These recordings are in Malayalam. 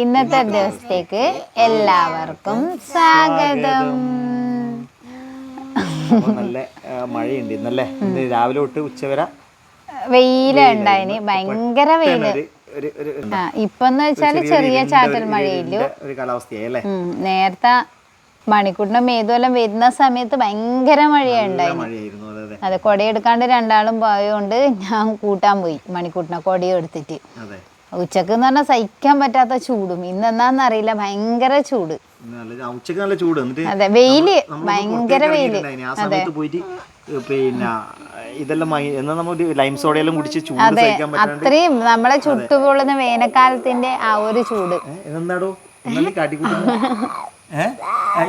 ഇന്നത്തെ ദിവസത്തേക്ക് എല്ലാവർക്കും സ്വാഗതം. നല്ല മഴയുണ്ട് ഇന്നല്ലേ. രാവിലെ തൊട്ട് ഉച്ചവരെ വെയിലുണ്ടായിന്, ഭയങ്കര വെയില്. ഇപ്പൊന്ന് വെച്ചാല് ചെറിയ ചാറ്റൽ മഴയില്ലു. ഒരു കാലാവസ്ഥയല്ലേ. നേരത്തെ മണിക്കൂട്ടിന്റെ മേതുവെല്ലാം വരുന്ന സമയത്ത് ഭയങ്കര മഴയുണ്ടായിരുന്നു. അതെ, കൊടയെടുക്കാണ്ട് രണ്ടാളും പോയോണ്ട് ഞാൻ കൂട്ടാൻ പോയി മണിക്കൂട്ടിനെ കൊടയും എടുത്തിട്ട്. ഉച്ചക്ക് എന്ന് പറഞ്ഞാൽ സഹിക്കാൻ പറ്റാത്ത ചൂടും. ഇന്നെന്നാന്നറിയില്ല, ഭയങ്കര ചൂട്. ഉച്ചക്ക് നല്ല ചൂട്. അതെ, വെയില്, ഭയങ്കര വെയില്. അതെ, പിന്നെ ഇതെല്ലാം ലൈം സോഡയെല്ലാം കുടിച്ച് ചൂട് സഹിക്കാൻ പറ്റാണ്ട് അത്രയും നമ്മളെ ചുട്ടുപൊള്ളുന്ന വേനൽക്കാലത്തിന്റെ ആ ഒരു ചൂട്. എന്താടോ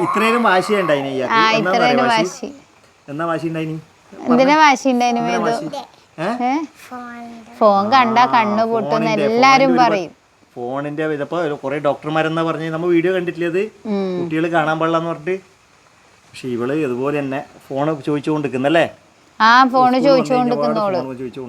ഇത്രയും വാശി ഉണ്ടായിന്. എന്നാ വാശി ഉണ്ടായിനി? എന്തിനാ വാശി ഉണ്ടായിന്? ഫോൺ കണ്ട കണ്ണു പൊട്ടുന്ന എല്ലാരും പറയും. ഫോണിന്റെ ഇതപ്പോ കുറെ ഡോക്ടർമാരെന്നാ പറഞ്ഞ് നമ്മ വീഡിയോ കണ്ടിട്ടില്ലേ, അത് കുട്ടികൾ കാണാൻ പാടില്ലെന്ന് പറഞ്ഞിട്ട്. പക്ഷെ ഇവള് ഇതുപോലെ തന്നെ ഫോണ് ചോദിച്ചുകൊണ്ടിരിക്കുന്നല്ലേ. ഫോണ് ചോദിച്ചുകൊണ്ടിരിക്കുന്നോളൂ.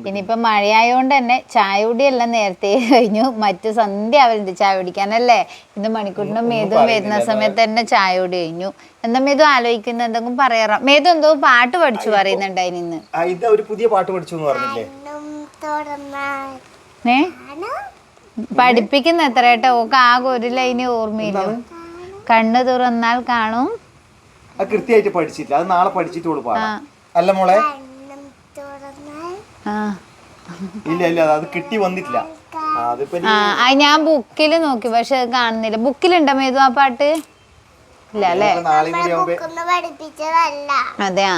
ഇനിയിപ്പൊ മഴയായോണ്ട് തന്നെ ചായ കുടിയെല്ലാം നേരത്തെ കഴിഞ്ഞു. മറ്റു സന്ധ്യ ആവലുണ്ട് ചായ കുടിക്കാനല്ലേ. ഇന്ന് മണിക്കൂറിനും മേതും വരുന്ന സമയത്ത് തന്നെ ചായ കുടി കഴിഞ്ഞു. എന്താ മേതു ആലോചിക്കുന്ന? എന്തെങ്കിലും പറയാറോ? മേതു എന്തോ പാട്ട് പഠിച്ചു പറയുന്നുണ്ടായി. ഇന്ന് ഒരു പുതിയ പാട്ട് പഠിച്ചു പറഞ്ഞില്ലേ? പഠിപ്പിക്കുന്ന എത്ര കേട്ടോ. ഓക്ക് ആകെ ഒരു ലൈന് ഓർമ്മയില്ല. കണ്ണു തുറന്നാൽ കാണും. കൃത്യമായിട്ട് പഠിച്ചില്ല. അത് നാളെ പഠിച്ചിട്ട് പാടാം. അല്ല മോളെ, ഇല്ല അത് കിട്ടി വന്നിട്ടില്ല. ഞാൻ ബുക്കില് നോക്കി, പക്ഷെ കാണുന്നില്ല. ബുക്കിലുണ്ടോ മേതു ആ പാട്ട്? ഇല്ല അല്ലേ? അതെയാ?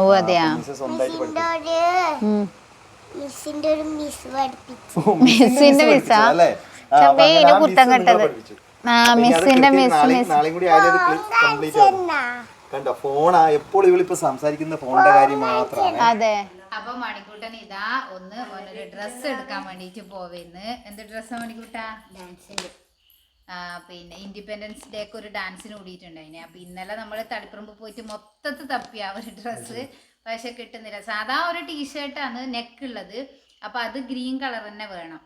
ഓ അതെയാ? മിസ്സിന്റെ മിസ്സാ കുത്തം കെട്ടത്. മിസ്സിന്റെ കണ്ടോ, ഫോണാ എപ്പോഴും ഇവളിപ്പോ സംസാരിക്കുന്ന ഫോണിന്റെ കാര്യം മാത്രമാണ്. അതെ. അപ്പൊ മണിക്കൂട്ടൻ ഇതാ ഓനൊരു ഡ്രസ്സ് എടുക്കാൻ വേണ്ടിട്ട് പോവേന്ന്. എന്ത് ഡ്രസ്സാ മണിക്കൂട്ടാ? ഡാൻസിന്റെ. പിന്നെ ഇൻഡിപെൻഡൻസ് ഡേക്ക് ഒരു ഡാൻസിന് കൂടിയിട്ടുണ്ടായിന്. അപ്പൊ ഇന്നലെ നമ്മള് തളിപ്പറമ്പ് പോയിട്ട് മൊത്തത്തിൽ തപ്പിയ ഒരു ഡ്രസ്സ്, പക്ഷെ കിട്ടുന്നില്ല. സാധാ ഒരു ടീഷർട്ടാണ് നെക്ക് ഉള്ളത്. അപ്പൊ അത് ഗ്രീൻ കളർ തന്നെ വേണം,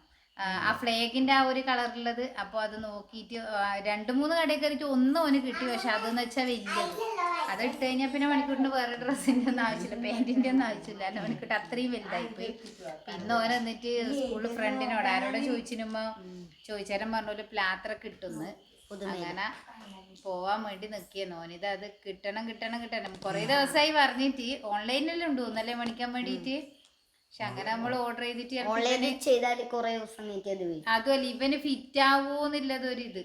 ആ ഫ്ലേഗിന്റെ ആ ഒരു കളറുള്ളത്. അപ്പോൾ അത് നോക്കിയിട്ട് 2-3 കടയിൽ കയറിയിട്ട് ഒന്നും അവന് കിട്ടി. പക്ഷെ അതെന്ന് വെച്ചാൽ വലിയത്. അത് ഇട്ട് കഴിഞ്ഞാൽ പിന്നെ മണിക്കൂറിന് വേറെ ഡ്രസ്സിന്റെ ഒന്നും ആവശ്യമില്ല, പാൻറ്റിന്റെ ഒന്നും ആവശ്യമില്ല. അല്ല, മണിക്കൂട്ട് അത്രയും വലുതായി പോയി. പിന്നെ ഓൻ എന്നിട്ട് സ്കൂളിൽ ഫ്രണ്ടിനോട് ആരോടെ ചോദിച്ചാലും പറഞ്ഞ പ്ലാത്രൊക്കെ കിട്ടുന്നു. അങ്ങനെ പോവാൻ വേണ്ടി നിൽക്കിയെന്ന്. ഓനിത് അത് കിട്ടണം. കുറേ ദിവസമായി പറഞ്ഞിട്ട്. ഓൺലൈനിലെല്ലാം ഉണ്ട് ഒന്നല്ലേ മേടിക്കാൻ വേണ്ടിയിട്ട്. പക്ഷെ അങ്ങനെ നമ്മൾ ഓർഡർ ചെയ്തിട്ട് അതുമല്ല ഇവന് ഫിറ്റ് ആവൂന്നില്ലതൊരിത്.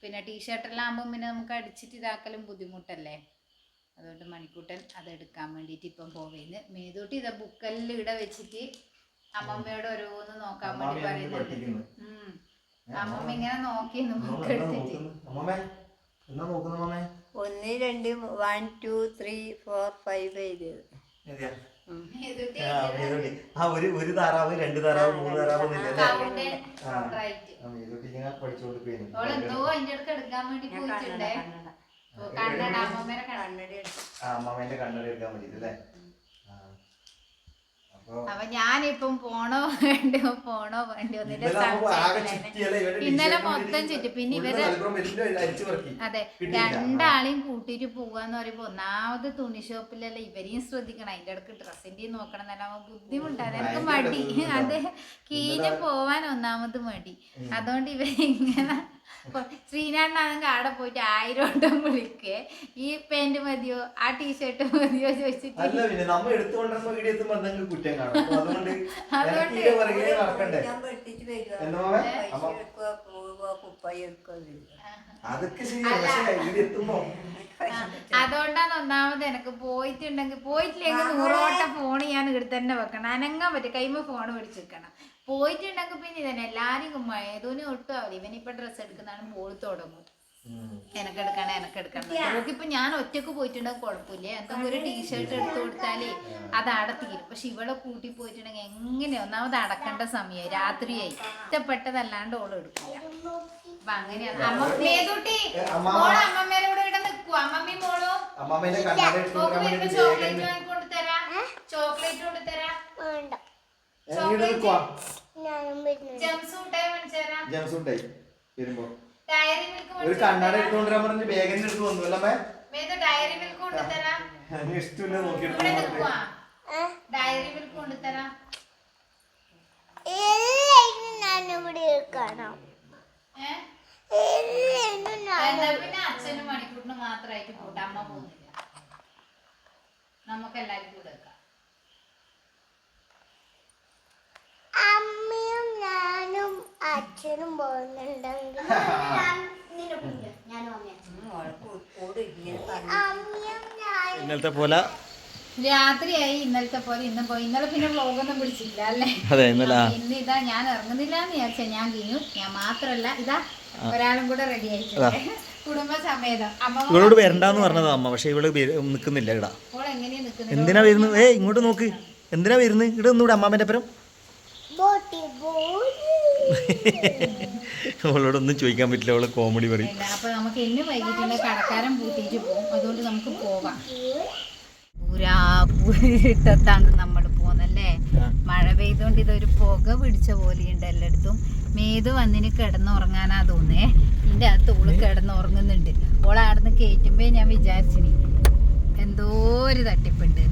പിന്നെ ടീഷർട്ടെല്ലാം ആകുമ്പോൾ പിന്നെ നമുക്ക് അടിച്ചിട്ട് ഇതാക്കലും ബുദ്ധിമുട്ടല്ലേ. അതുകൊണ്ട് മണിക്കൂട്ടൻ അത് എടുക്കാൻ വേണ്ടിയിട്ട് ഇപ്പം പോവേന്ന്. മേതൂട്ടി ഇതാ ബുക്കെല്ലാം ഇവിടെ വെച്ചിട്ട് അമ്മമ്മയോട് ഓരോന്ന് നോക്കാൻ വേണ്ടി പറയുന്നുണ്ട്. അമ്മമ്മ ഇങ്ങനെ നോക്കിയെന്ന് ബുക്ക് എടുത്തിട്ട്. 1 2 1 2 3 4 5 എഴുതിയത്. ഒരു താറാവ്, 2 താറാവ്, 3 താറാവ് അമ്മമ്മേന്റെ കണ്ണട എടുക്കാൻ വേണ്ടിട്ടല്ലേ. അപ്പൊ ഞാനിപ്പം പോണോ വേണ്ടോ ഇന്നലെ മൊത്തം ചുറ്റി. പിന്നെ ഇവര് അതെ 2 ആളെയും കൂട്ടിട്ട് പോവാന്ന് പറയുമ്പോ ഒന്നാമത് തുണി ഷോപ്പിലല്ലേ, ഇവരെയും ശ്രദ്ധിക്കണം, അതിന്റെ ഇടക്ക് ഡ്രസ്സിന്റെയും നോക്കണം. എന്നല്ല ബുദ്ധിമുട്ടാണ്, എനിക്ക് മടി. അത് കീഞ്ഞ് പോവാൻ ഒന്നാമത് മടി. അതുകൊണ്ട് ഇവരിങ്ങനെ ശ്രീനാഥനാണെങ്കിൽ അവിടെ പോയിട്ട് 1000 വട്ടം വിളിക്കേ, ഈ പാന്റ് മതിയോ, ആ ടീഷർട്ട് മതിയോ ചോദിച്ചിട്ട്. അതുകൊണ്ടാണ് ഒന്നാമത് എനിക്ക് പോയിട്ടില്ലെങ്കിൽ 100 വട്ടം ഫോൺ ഞാൻ ഇവിടെ തന്നെ വെക്കണം. അനങ്ങാൻ പറ്റും, കൈമ ഫോൺ പിടിച്ച് വെക്കണം. പോയിട്ടുണ്ടെങ്കിൽ പിന്നെ ഇതന്നെ എല്ലാരും ഏതോനും ഒട്ടും ആവില്ല. ഇവനിപ്പൊ ഡ്രസ്സ് എടുക്കുന്നതാണ് മോള് തുടങ്ങും. എനക്കെടുക്കണം. ഇപ്പൊ ഞാൻ ഒറ്റക്ക് പോയിട്ടുണ്ടെങ്കിൽ കുഴപ്പമില്ല, എന്തെങ്കിലും ഒരു ടീഷർട്ട് എടുത്തു കൊടുത്താലേ അത് അടത്തിരും. പക്ഷെ ഇവിടെ കൂട്ടി പോയിട്ടുണ്ടെങ്കിൽ എങ്ങനെ ഒന്നാമത് അടക്കേണ്ട സമയമായി, രാത്രിയായി. ഇഷ്ടപ്പെട്ടതല്ലാണ്ട് ഓള് എടുക്കില്ല. അപ്പൊ അങ്ങനെയാണ്. അമ്മമ്മേരെ കൂടെ ഇവിടെ നിൽക്കുവോ? അമ്മമ്മയും മോളോ ചോക്ലേറ്റ് കൊണ്ടുതരാ. ചോക്ലേറ്റ് കൊണ്ടുതരാ. ജംസൂട്ടായി മേടിച്ചേരാ ജംസൂട്ടായി വരുമ്പോ ഡയറി മിൽക്ക് ഒരു കണ്ണാട എടുത്തോണ്ടിരാൻ പറഞ്ഞ് ബാഗിന്റെ അടുത്ത് വന്നു അല്ലേ മേതു ഡയറി മിൽക്ക് കൊണ്ടുതരാ ഇഷ്ടമില്ല നോക്കി ഇവിടെ നിൽക്കുവാ ഡയറി മിൽക്ക് കൊണ്ടുതരാ എന്നാ പിന്നെ അച്ഛനും മണിക്കൂറിന് മാത്രമായിട്ട് പോട്ടെ അമ്മ പോകുന്നില്ല നമുക്ക് എല്ലാരും കൂടെ വെക്കാം അമ്മയും ഞാനും അച്ഛനും പോകുന്നുണ്ടെങ്കിൽ അമ്മയും ഞാനും ഇന്നലത്തെ പോലെ രാത്രിയായി ഇന്നലത്തെ പോലെ ഇന്നും പോയി ഇന്നലെ പിന്നെ വ്ലോഗൊന്നും പിടിച്ചില്ല അല്ലേ അതെ ഇന്നലെ ഇന്ന് ഇതാ ഞാൻ ഇറങ്ങുന്നില്ല എന്ന് വിചാരിച്ച ഞാൻ കഴിഞ്ഞു ഞാൻ മാത്രല്ല ഇതാ ഒരാളും കൂടെ റെഡി ആയിട്ടുണ്ട് കുടുംബസമേതം അമ്മ ഇവളോട് വരണ്ടെന്ന് പറഞ്ഞതാ അമ്മ, പക്ഷെ ഇവള് നിക്കുന്നില്ല ഇടാ. അപ്പോൾ എങ്ങനെയാ നിക്കുന്നത് എന്തിനാ വരുന്നത്? ഇങ്ങോട്ട് നോക്ക്, എന്തിനാ വരുന്നത്? ഇവിടെ ഒന്നുകൂടെ അമ്മാമ്മന്റെ അപ്പുറം. അവളോടൊന്നും ചോദിക്കാൻ പറ്റില്ല, അവള് കോമഡി പറയും. അപ്പൊ നമുക്ക് ഇന്ന് വൈകിട്ടുള്ള കടക്കാരൻ പൂട്ടിയിട്ട് പോകും, അതുകൊണ്ട് നമുക്ക് പോവാം. പൂരാട്ടത്താണ് നമ്മൾ പോകുന്നല്ലേ. മഴ പെയ്തോണ്ട് ഇതൊരു പുക പിടിച്ച പോലെയുണ്ട് എല്ലായിടത്തും. മേതു വന്നിന് കിടന്നുറങ്ങാനാ തോന്നേ. ഇതിന്റെ അകത്ത് ഓള് കിടന്നുറങ്ങുന്നുണ്ട്. ഓളെ ആടുന്ന് കയറ്റുമ്പോ ഞാൻ വിചാരിച്ചിനി എന്തോ ഒരു തട്ടിപ്പുണ്ട്.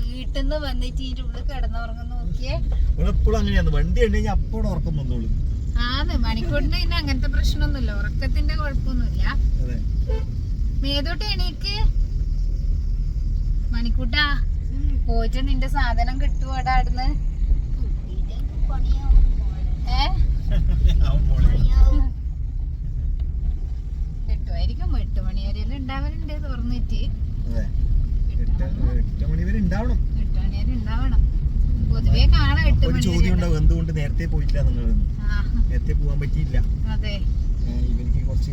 വീട്ടിൽ നിന്ന് വന്നിട്ട് ഇതിന്റെ ഉള്ളിൽ കിടന്നുറങ്ങുന്ന നോക്കിയേ. വണ്ടി ഉണ്ടെങ്കിൽ അപ്പോഴും ഉറക്കം വന്നോളൂ. ആന്ന് മണിക്കൂറിന് പിന്നെ അങ്ങനത്തെ പ്രശ്നമൊന്നുമില്ല, ഉറക്കത്തിന്റെ കുഴപ്പമൊന്നുമില്ല. മേതോട്ട് എണീക്ക് മണിക്കൂട്ടാ. പോയിട്ട് നിന്റെ സാധനം കിട്ടുവാടാ അവിടുന്ന്. കിട്ടുമായിരിക്കും, 8 മണി വരെയെല്ലാം ഉണ്ടാവലുണ്ട് തുറന്നിട്ട്. 8 മണി വരെ ഉണ്ടാവണം. 8 മണി വരെ ഉണ്ടാവണം പൊതുവേ കാണാം. 8 മണി ചോദ്യം ഉണ്ടാവും, എന്തുകൊണ്ട് നേരത്തെ പോയില്ല നിങ്ങൾ? നേരത്തെ പോകാൻ പറ്റിയില്ല. അതെ, ഇവനിക്ക് കുറച്ച്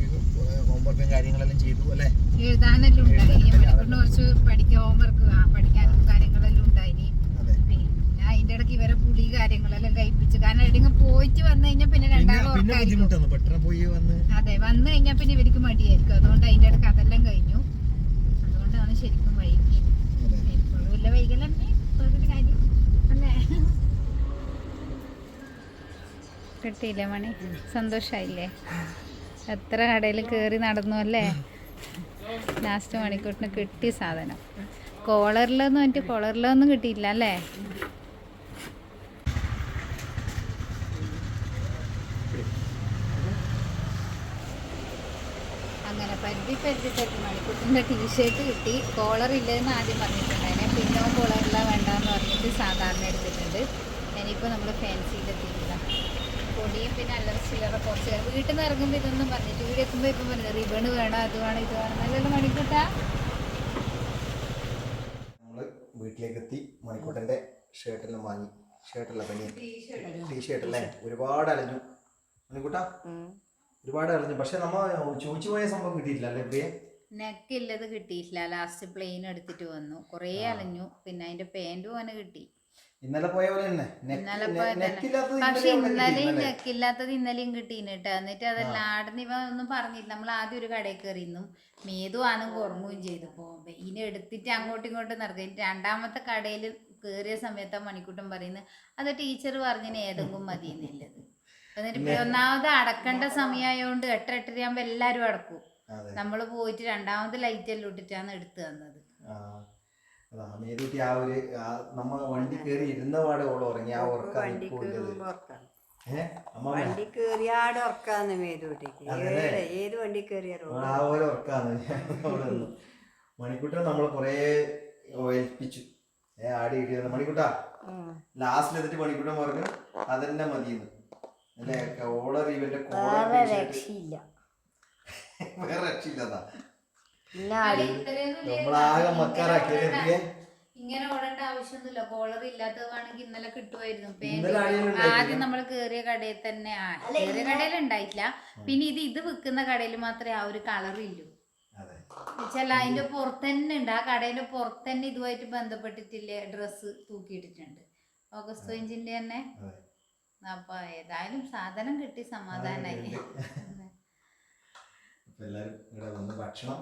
ഹോംവർക്കും കാര്യങ്ങളെല്ലാം ചെയ്തു അല്ലേ, എഴുതാനെല്ലാം ഉണ്ടായി. മണിക്കൂറിന് കുറച്ച് ഹോംവർക്ക് പഠിക്കാനും കാര്യങ്ങളെല്ലാം ഉണ്ടായിനി. പിന്നെ അതിന്റെ ഇടയ്ക്ക് ഇവരെ പുളി കാര്യങ്ങളെല്ലാം കഴിപ്പിച്ചു. കാരണം എവിടെയെങ്കിലും പോയിട്ട് വന്നു കഴിഞ്ഞാൽ പിന്നെ രണ്ടാളും ബുദ്ധിമുട്ടാണ് പെട്ടെന്ന് പോയി വന്ന്. അതെ, വന്നു കഴിഞ്ഞാൽ പിന്നെ ഇവർക്ക് മടിയായിരിക്കും. അതുകൊണ്ട് അതിന്റെ ഇടയ്ക്ക് അതെല്ലാം കഴിഞ്ഞു. അതുകൊണ്ടാണ് ശരിക്കും വൈകി. എപ്പോഴും ഇല്ല വൈകലന്നെ ഒരു കാര്യം അല്ലേ. കിട്ടിയില്ലേ മണി? സന്തോഷായില്ലേ? എത്ര കടയിൽ കയറി നടന്നു അല്ലേ. ലാസ്റ്റ് മണിക്കൂട്ടിന് കിട്ടിയ സാധനം. കോളറിലൊന്നും കിട്ടിയില്ല അല്ലേ. അങ്ങനെ പരിധി മണിക്കൂട്ടിൻ്റെ ടീഷർട്ട് കിട്ടി. കോളർ ഇല്ലെന്ന് ആദ്യം പറഞ്ഞിട്ടുണ്ടായിരുന്നു. പിന്നെ കോളറില്ല വേണ്ടെന്ന് പറഞ്ഞിട്ട് സാധാരണ എടുത്തിട്ടുണ്ട്. ഇനിയിപ്പോൾ നമ്മൾ ഫാൻസിയിലെത്തിയില്ല. പൊടിയും പിന്നെ അല്ലറ ചില്ലറ കുറച്ച് വീട്ടിൽ നിന്ന് ഇറങ്ങുമ്പോൾ ഇതൊന്നും പറഞ്ഞിട്ട് ഇവിടെ എത്തുമ്പോൾ ഇപ്പം പറഞ്ഞു റിബണ് വേണം, അത് വേണം, ഇത് വേണം. നല്ലൊരു മണിക്കൂട്ടാ. നമ്മൾ വീട്ടിലേക്ക് എത്തി. മണിക്കൂട്ടൻ്റെ ഷർട്ടെല്ലാം വാങ്ങി. ഷർട്ടല്ല പനി ടീഷർട്ട് അല്ലേ. ഒരുപാട് അലഞ്ഞു മണിക്കൂട്ടാ, ഒരുപാട് അലഞ്ഞു. പക്ഷെ നമ്മ ചോദിച്ചു പോയ സംഭവം കിട്ടിയിട്ടില്ല അല്ലേ പ്രിയ? നെക്കില്ലത് കിട്ടിയിട്ടില്ല. ലാസ്റ്റ് പ്ലെയിൻ എടുത്തിട്ട് വന്നു. കുറേ അലഞ്ഞു. പിന്നെ അതിന്റെ പാൻറ് പോകാൻ കിട്ടി. ഇന്നലെ പോയ പോലെ തന്നെ. പക്ഷെ ഇന്നലെയും നെക്കില്ലാത്തത് ഇന്നലെയും കിട്ടീന് കേട്ടോ. എന്നിട്ട് അതെല്ലാം ആടുന്ന് ഇവ ഒന്നും പറഞ്ഞില്ല. നമ്മൾ ആദ്യം ഒരു കടയിൽ കയറിയിരുന്നു. മേതു ആനും ഉറങ്ങുകയും ചെയ്തു പോകുമ്പോ. ഇനി എടുത്തിട്ട് അങ്ങോട്ടും ഇങ്ങോട്ടും നടക്കും. രണ്ടാമത്തെ കടയിൽ കയറിയ സമയത്ത് മണിക്കൂട്ടം പറയുന്നത് അത് ടീച്ചർ പറഞ്ഞതിന് ഏതെങ്കിലും മതിയെന്നുള്ളത്. എന്നിട്ട് ഒന്നാമത് അടക്കേണ്ട സമയമായോണ്ട് 8-8:30 ആകുമ്പോ എല്ലാരും അടക്കും. നമ്മള് പോയിട്ട് രണ്ടാമത് ലൈറ്റ് എല്ലാം ഇട്ടിട്ടാണ് എടുത്തു തന്നത്. മേതുട്ടി ആ ഒരു നമ്മ വണ്ടി കയറി ഇരുന്ന പാടെ ഓള് ഉറങ്ങി. ആ ഉറക്കം വണ്ടി കേറിയാട് ഉറക്കാന്ന് മേതൂട്ടിക്ക്. ഏത് വണ്ടി കയറിയാലോ ആ പോലെ ഉറക്കാന്ന്. മണിക്കൂട്ടൻ നമ്മള് കൊറേ ഏൽപ്പിച്ചു. ആടി ഇടിയാണ് മണിക്കൂട്ടാ. ലാസ്റ്റിൽ എത്തിട്ട് മണിക്കൂട്ടൻ പറഞ്ഞു അതെന്നെ മതിയെന്ന് അല്ലേ. കോളർ ഇവന്റെ കോളർ രക്ഷയില്ല, വേറെ രക്ഷയില്ലതാ. നമ്മളാകെ മക്കാറാക്കിയ ഇങ്ങനെ ഓടേണ്ട ആവശ്യമൊന്നുമില്ല. കോളർ ഇല്ലാത്തത് വേണമെങ്കിൽ ഇന്നലെ കിട്ടുമായിരുന്നു. ആദ്യം നമ്മൾ കേറിയ കടയിൽ തന്നെ കേറിയ കടയിൽ ഉണ്ടായിട്ടില്ല. പിന്നെ ഇത് വിൽക്കുന്ന കടയിൽ മാത്രമേ ആ ഒരു കളർ ഇല്ലൂ. വെച്ചാൽ അതിന്റെ പുറത്ത് തന്നെ ഉണ്ട്. ആ കടയുടെ പുറത്ത് തന്നെ ഇതുമായിട്ട് ബന്ധപ്പെട്ടിട്ടില്ലേ ഡ്രസ്സ് തൂക്കിയിട്ടിട്ടുണ്ട്. ഓഗസ്റ്റ് 5-ന്റെ തന്നെ. അപ്പൊ ഏതായാലും സാധനം കിട്ടി, സമാധാനായി. എല്ലാരും ഇവിടെ വന്ന്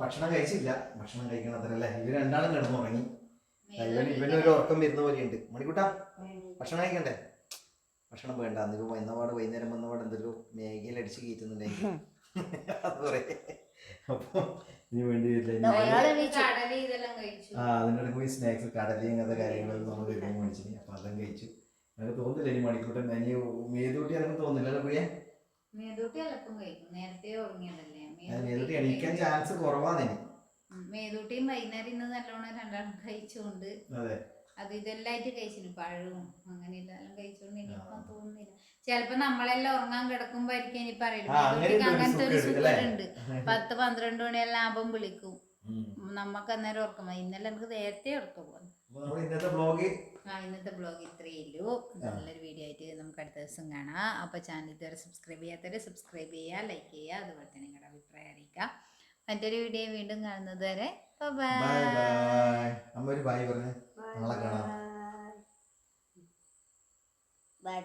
ഭക്ഷണം കഴിച്ചില്ല. ഭക്ഷണം കഴിക്കണം അത്രല്ലേ. ഇവര് രണ്ടാളും കിടന്നുറങ്ങി. ഇവനൊരു ഉറക്കം വരുന്ന പോലെയുണ്ട്. മണിക്കൂട്ടാ ഭക്ഷണം കഴിക്കണ്ടേ? ഭക്ഷണം വേണ്ട എന്നിപ്പോൾ വൈകുന്നേരം വന്നപാട് എന്തെല്ലോ മേഘയിൽ അടിച്ച് കയറ്റുന്നുണ്ടെങ്കിൽ അത് പറയേ. അപ്പോൾ ഇനി വേണ്ടി വരില്ല. കടല ഇതെല്ലാം കഴിച്ചു. അതിൻ്റെ ഇടയ്ക്ക് പോയി സ്നാക്സ് കടലയും അങ്ങനത്തെ കാര്യങ്ങളൊക്കെ നമ്മൾ വരുമ്പോൾ മേടിച്ചിന്. അപ്പോൾ അതും കഴിച്ചു. എനിക്ക് തോന്നുന്നില്ല ഇനി മണിക്കൂട്ടൻ ഇനി മേതൂട്ടി എനിക്ക് തോന്നുന്നില്ല പ്രിയ. മേതൂട്ടി എളുപ്പം കഴിക്കും, നേരത്തെ ഉറങ്ങിയതല്ലേ. മേതൂട്ടി എണീക്കാൻ ചാൻസ് കുറവാണ് ഇനി. മേതൂട്ടിയും വൈകുന്നേരം ഇന്ന് നല്ലോണം രണ്ടാളും കഴിച്ചുകൊണ്ട് അതെ അത് ഇതെല്ലായിട്ട് കഴിച്ചിന്, പഴവും അങ്ങനെ ഇതെല്ലാം കഴിച്ചോണ്ട് ഇനിയിപ്പം തോന്നുന്നില്ല. ചിലപ്പോ നമ്മളെല്ലാം ഉറങ്ങാൻ കിടക്കുമ്പോ ആയിരിക്കും ഇനി പറയും. അങ്ങനത്തെ ഒരു സുഖമുണ്ട്. 10-12 മണിയെല്ലാം ആകുമ്പം വിളിക്കും, നമുക്ക് അന്നേരം ഉറക്കം. ഇന്നലെ എനിക്ക് നേരത്തെ ഉറക്കം പോകുന്നു. ഇന്നത്തെ ബ്ലോഗ് ഇത്രയേ ഉള്ളൂ. നല്ലൊരു വീഡിയോ ആയിട്ട് നമുക്ക് അടുത്ത ദിവസം കാണാം. അപ്പോൾ ചാനൽ ഇതുവരെ സബ്സ്ക്രൈബ് ചെയ്യാത്തവരെ സബ്സ്ക്രൈബ് ചെയ്യുക, ലൈക്ക് ചെയ്യുക, അതുപോലെ തന്നെ നിങ്ങളുടെ അഭിപ്രായം അറിയിക്കുക. മറ്റൊരു വീഡിയോ വീണ്ടും കാണുന്നത് വരെ ബൈ. അമ്മ ഒരു ബൈ പറഞ്ഞേ, നാളെ കാണാം. ബൈ.